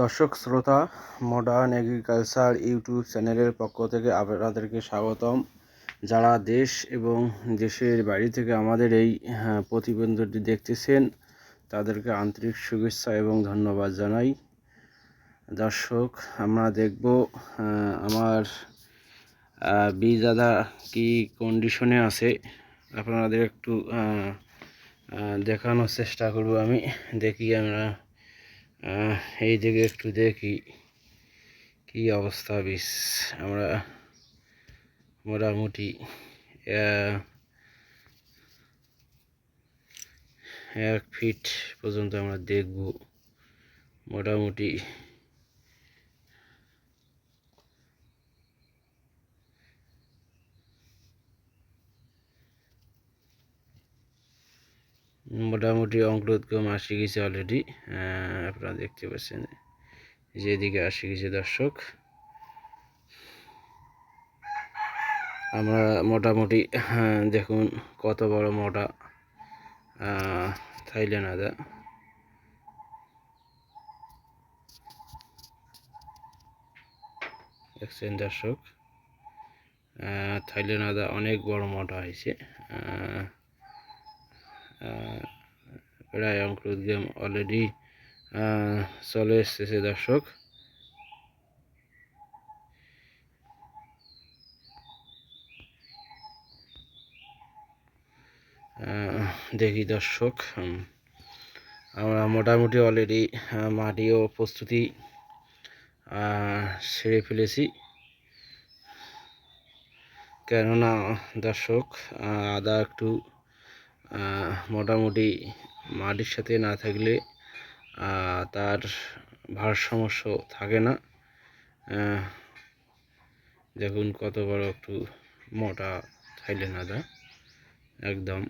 দর্শক শ্রোতা, modern agriculture YouTube চ্যানেলের পক্ষ থেকে আপনাদেরকে স্বাগতম। যারা দেশ এবং দেশের বাইরে থেকে আমাদের এই প্রতিবেদনটি দেখতেছেন তাদেরকে আন্তরিক শুভেচ্ছা এবং ধন্যবাদ জানাই। দর্শক, আমরা দেখব আমার বীজ আদা কি কন্ডিশনে আছে আপনাদের একটু দেখানোর চেষ্টা করব। আমি দেখি, আমরা এই দিকে একটু দেখি কি অবস্থা বীজ। আমরা মোটামুটি 1 ফিট পর্যন্ত আমরা দেখব। মোটামুটি অঙ্কুরোদ্গম আসে গেছে অলরেডি। আপনারা দেখতে পাচ্ছেন যেদিকে আসে গেছে। দর্শক, আমরা মোটামুটি দেখুন কত বড় মোটা থাইল্যান্ড আদা। দেখছেন দর্শক, থাইল্যান্ড আদা অনেক বড় মোটা হয়েছে। প্রায় অঙ্কুরোদ্গম অলরেডি চলে এসেছে। দর্শক, দেখি দর্শক, আমরা মোটামুটি অলরেডি মাটিও প্রস্তুতি সেরে ফেলেছি। কেননা দর্শক, আদা একটু মোটামুটি মাটির সাথে না থাকলে তার ভারসাম্য থাকে না। দেখুন কত বড় একটু মোটা থাইল্যান্ড আদা, একদম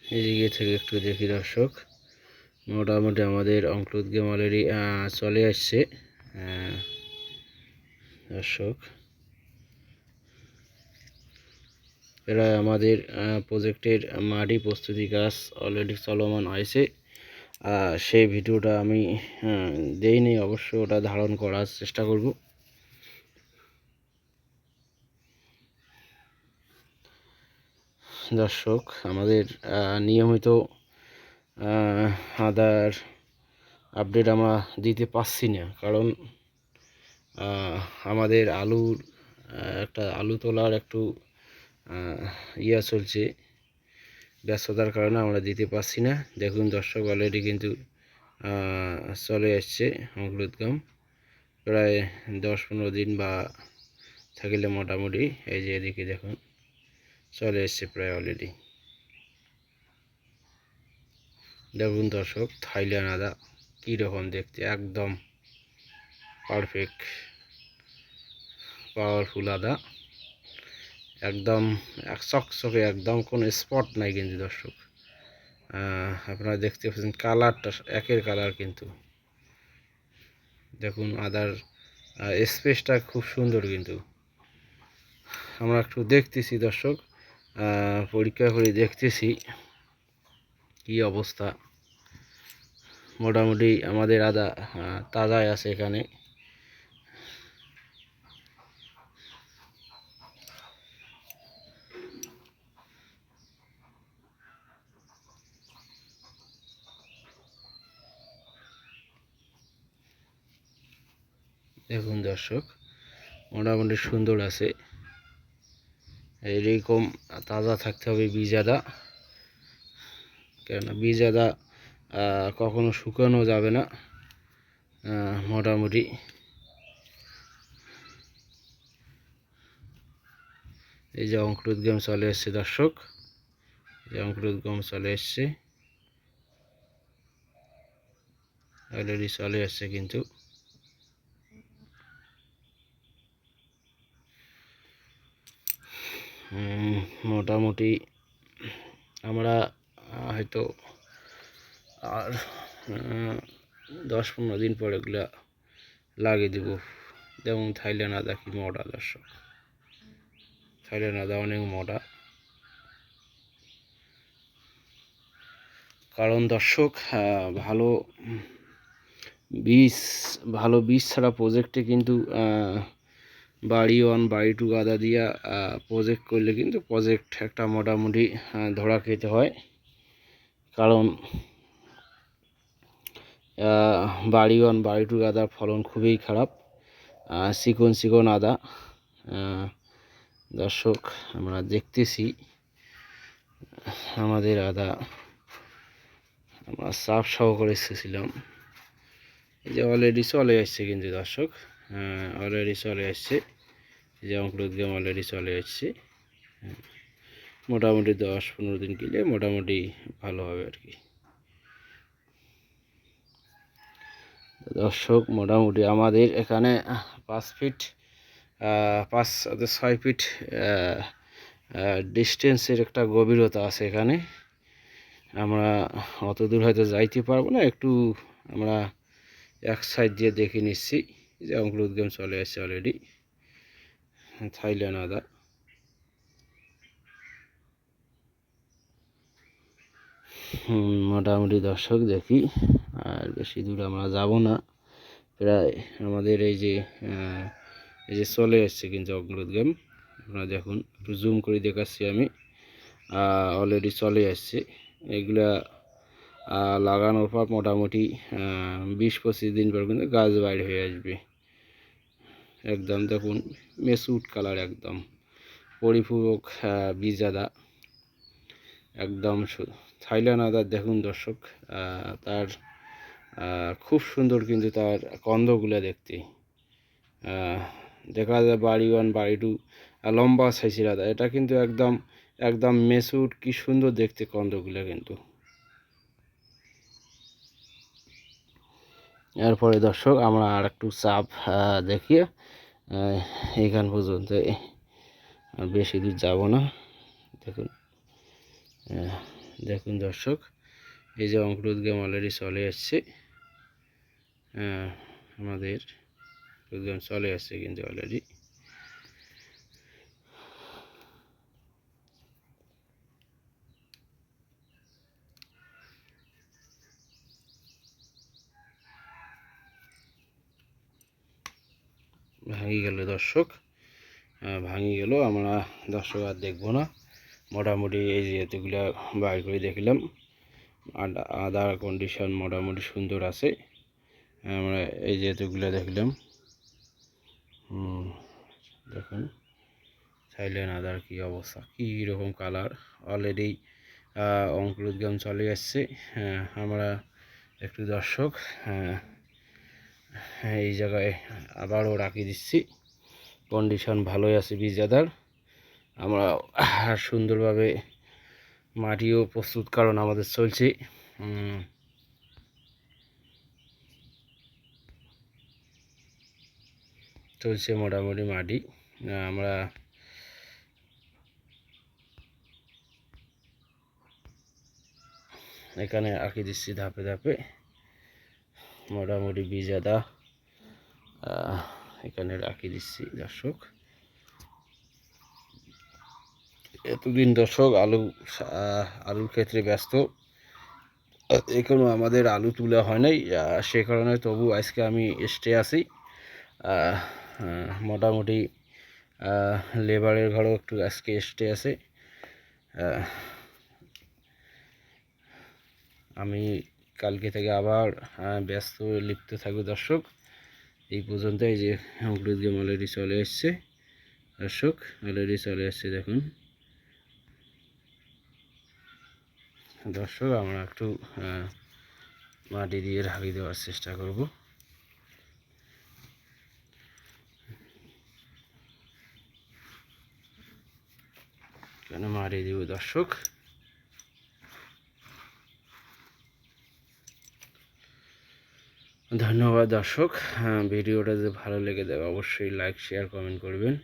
এদিকে থেকে একটু দেখি। দর্শক, মোটামুটি আমাদের অঙ্কুরোদ্গম অলরেডি চলে আসছে। দর্শক, এরা আমাদের প্রজেক্টের মাটি প্রস্তুতি কাজ অলরেডি চলমান হয়েছে। সেই ভিডিওটা আমি দেইনি, অবশ্য ওটা ধারণ করার চেষ্টা করব। দর্শক, আমাদের নিয়মিত আদার আপডেট আমরা দিতে পারছি না, কারণ আমাদের আলু তোলার একটু চলছে, ব্যস্ততার কারণে আমরা দিতে পারছি না। দেখুন দর্শক, অলরেডি কিন্তু চলে আসছে অঙ্কুরোদ্গম। প্রায় 10-15 দিন বা থাকলে মোটামুটি এই যে এদিকে দেখুন চলে এসছে প্রায় অলরেডি। দেখুন দর্শক, থাইল্যান্ড আদা কীরকম দেখতে, একদম পারফেক্ট পাওয়ারফুল আদা, একদম এক চকচকে, একদম কোনো স্পট নাই কিন্তু। দর্শক, আপনারা দেখতে পাচ্ছেন কালারটা একের কালার, কিন্তু দেখুন আদার স্পেসটা খুব সুন্দর। কিন্তু আমরা একটু দেখতেছি দর্শক, পরীক্ষা করে দেখতেছি কি অবস্থা। মোটামুটি আমাদের আদা তাজাই আছে এখানে। দেখুন দর্শক, মোটামুটি সুন্দর আছে। এইরকম তাজা থাকতে হবে বীজ আদা, কেননা বীজ আদা কখনো শুকানো যাবে না। মোটামুটি এই যে অঙ্কুরোদ্গম চলে এসছে। দর্শক, এই অঙ্কুরোদ্গম চলে এসছে, অলরেডি চলে আসছে। কিন্তু মোটামুটি আমরা হয়তো আর 10-15 দিন পরে এগুলা লাগিয়ে দেব। যেমন থাইল্যান্ড আদা কি মোটা। দর্শক, থাইল্যান্ড আদা অনেক মোটা, কারণ দর্শক ভালো বীজ ছাড়া প্রজেক্টে কিন্তু বাড়ি 1 বাড়ি 2 আদা দিয়া প্রজেক্ট করলে কিন্তু প্রজেক্ট একটা মোটামুটি ধরা খেতে হয়। কারণ বাড়ি 1 বাড়ি 2 আদার ফলন খুবই খারাপ, চিকন আদা। দর্শক আমরা দেখতেছি আমাদের আদা আমরা চাপ সহকারে এসেছিলাম, এই যে অলরেডি চলে আসছে কিন্তু দর্শক, অলরেডি চলে আসছে, এই যে অঙ্কুরিত গম অলরেডি চলে আসছে। মোটামুটি 10-15 দিন গেলে মোটামুটি ভালো হবে আর কি দর্শক। মোটামুটি আমাদের এখানে 5 ফিট 5-6 ফিট ডিস্টেন্সের একটা গভীরতা আছে এখানে। আমরা অত দূর হয়তো যাইতে পারবো না, একটু আমরা এক সাইড দিয়ে দেখে নিচ্ছি, যে অঙ্কুরিত গম চলে আসছে অলরেডি, থাইল্যান্ড আদা। মোটামুটি দর্শক দেখি, আর বেশি দূর আমরা যাব না, প্রায় আমাদের এই যে চলে এসছে কিন্তু অঙ্কুরিত গম। আপনারা দেখুন, একটু জুম করে দেখাচ্ছি আমি, অলরেডি চলে আসছে। এগুলা লাগানোর পর মোটামুটি 20-25 দিন পর কিন্তু গাছ বাইর হয়ে আসবে। একদম দেখুন মেসুট কালার, একদম পরিপূরক বীজ আদা, একদম থাইল্যান্ড আদা। দেখুন দর্শক, তার খুব সুন্দর কিন্তু তার কন্দগুলো দেখতে, দেখা যায় বাড়ি 1 বাড়ি 2 লম্বা সাইজের আদা। এটা কিন্তু একদম মেসুট, কি সুন্দর দেখতে কন্দগুলো কিন্তু। এরপরে দর্শক আমরা আর একটু চাপ দেখিয়ে এখান পর্যন্ত, আর বেশি দূর যাব না। দেখুন দেখুন দর্শক, এই যে অঙ্কুরিত গম অলরেডি চলে আসছে, আমাদের গম চলে আসছে কিন্তু অলরেডি। ভাঙি গেল দর্শক, ভাঙি গেল, আমরা দর্শক আর দেখবো না। মোটামুটি এই যে এতগুলা বাইর করে দেখলাম, আদার কন্ডিশন মোটামুটি সুন্দর আছে। আমরা এই যে এতগুলো দেখলাম, দেখুন থাইল্যান্ড আদার কি অবস্থা, কী রকম কালার। অলরেডি অঙ্কুরিত গম চলে আসছে। আমরা একটু দর্শক এই জায়গায় আবারও রাখি দিচ্ছি, কন্ডিশন ভালোই আছে বীজ আদার। আমরা সুন্দরভাবে মাটিও প্রস্তুত কারণ আমাদের চলছে, মোটামুটি মাটি আমরা এখানে আঁকি দিচ্ছি ধাপে ধাপে। মোটামুটি বীজ আদা এখানে রাখি দিচ্ছি দর্শক। এতদিন দর্শক আলুর ক্ষেত্রে ব্যস্ত, এখনো আমাদের আলু তোলা হয় নাই, সে কারণে তবু আজকে আমি স্টে আছি। মোটামুটি লেবারের ঘরেও একটু আজকে স্টে আছে। আমি কালকে থেকে আবার ব্যস্ত লিপ্ত থাকবো দর্শক। এই পর্যন্ত এই যে অঙ্কুরিত গম অলরেডি চলে এসছে দর্শক, অলরেডি চলে এসছে দেখুন দর্শক। আমরা একটু মাটি দিয়ে ঢাকি দেওয়ার চেষ্টা করব। কেন মাটি দিব দর্শক। ধন্যবাদ দর্শক, ভিডিওটা যদি ভালো লেগে থাকে অবশ্যই লাইক শেয়ার কমেন্ট করবেন।